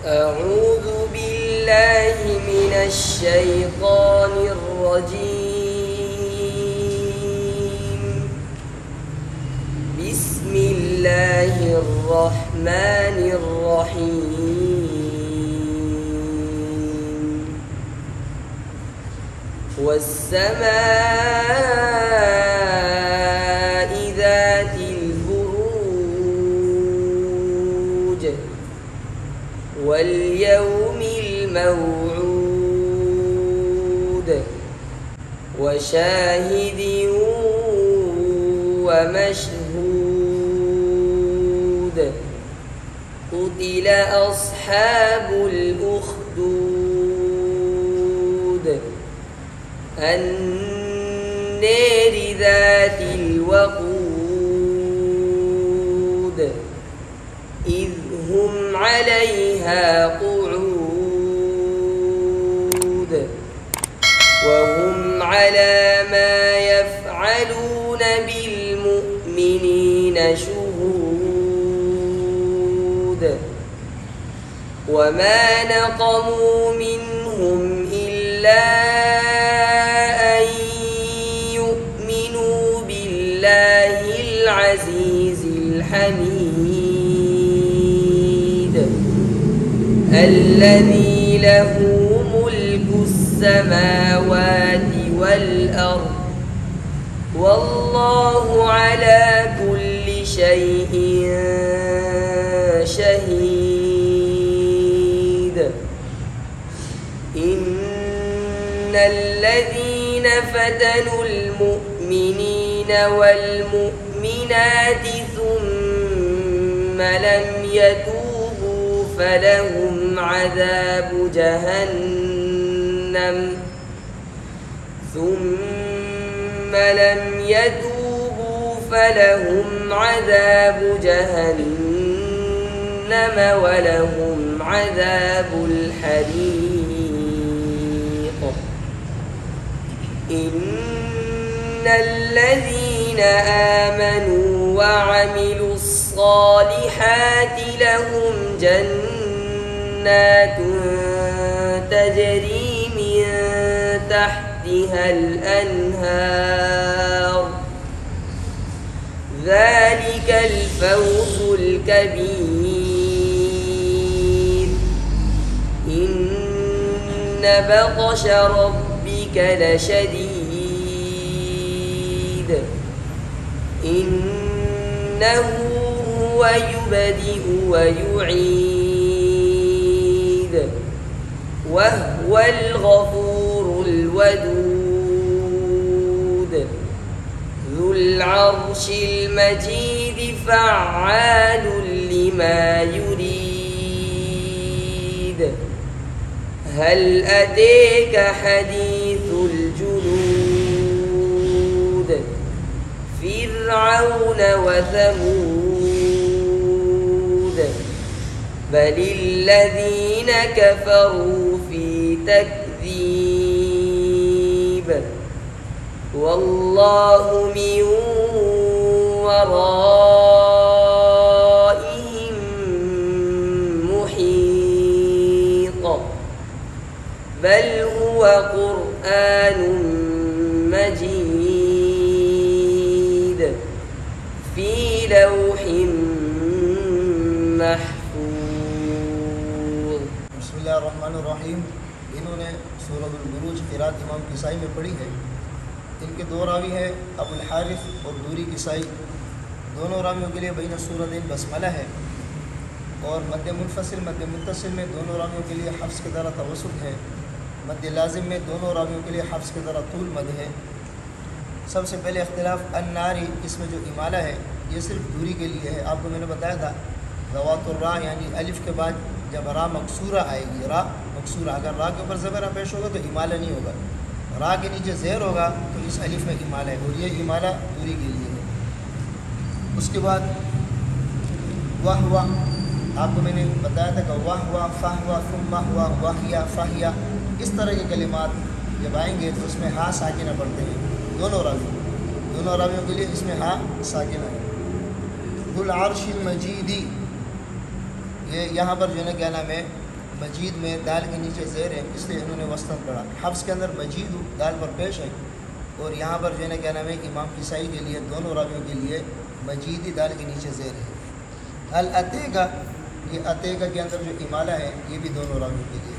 أعوذ بالله من الشيطان الرجيم. بسم الله الرحمن الرحيم. والسماء ذات البروج واليوم الموعود وشاهد ومشهود. قتل أصحاب الأخدود النار ذات الوقود إذ هم عليها قعود وهم على ما يفعلون بالمؤمنين شهود. وما نقموا منهم إلا أن يؤمنوا بالله العزيز الحميد الذي له ملك السماوات والأرض والله على كل شيء شهيد. إن الذين فتنوا المؤمنين والمؤمنات ثم لم يتوبوا فلهم عذاب جهنم ولهم عذاب الحريق. إن الذين آمنوا وعملوا الصالحات لهم جنات تجري من تحتها الأنهار ذلك الفوز الكبير. إن بطش ربك لشديد إنه هو يبدئ ويعيد وهو الغفور الودود ذو العرش المجيد فعال لما يريد. هل أتيك حديث الجنود فرعون وثمود بل الذين كفروا في تكذيب والله من ورائهم محيط بل هو قرآن مجيد في لوح محفوظ. बिस्मिल्लाहिर्रहमानिर्रहीम। इन्होंने सूरह अल-बुरूज क़िरात इमाम किसाई में पढ़ी है। इनके दो रावी हैं अबुल हारिस और दूरी किसाई। दोनों रावियों के लिए बैन सूरतैन बसमला है और मध्य मुनफसिल मध्य मुत्तसिल में दोनों रावियों के लिए हफ्स के दरा तवसुत है। मध्य लाजिम में दोनों रावियों के लिए हफ्स के दरा तूल मद है। सबसे पहले इख्तिलाफ़ अन्नारी, इसमें जो इमाला है ये सिर्फ दूरी के लिए है। आपको मैंने बताया था ज़वातुर्रा यानी अलिफ़ के बाद जब रा मकसूरा आएगी, रा मकसूरा, अगर रा के ऊपर ज़बरा पेश होगा तो इमाला नहीं होगा, रा के नीचे ज़ेर होगा तो इस अलिफ़ में इमाला है और ये इमाला दूरी के लिए है। उसके बाद वाह वाह, आपको मैंने बताया था कि वाह वाह फ़ाह वाह सुम्मा हुआ वाहिया फ़ाहिया, इस तरह के कलिमात जब आएंगे तो उसमें हाँ साकिना पढ़ते हैं। दोनों रावियों के लिए इसमें हाँ साकिना है। दुल अर्शिल मजीदी, ये यहाँ पर जो है क्या नाम है, مجید میں دال کے نیچے زیر ہے، اس لیے انہوں نے وسطاً پڑھا۔ حفظ کے اندر مجید دال پر پیش ہے، اور یہاں پر جو ہے نا کیا نام ہے کہ امام کسائی کے لیے دونوں راویوں کے لیے مجیدی دال کے نیچے زیر ہے۔ العتیقہ، یہ عتیقہ کے اندر جو امالہ ہے یہ بھی دونوں راویوں کے لیے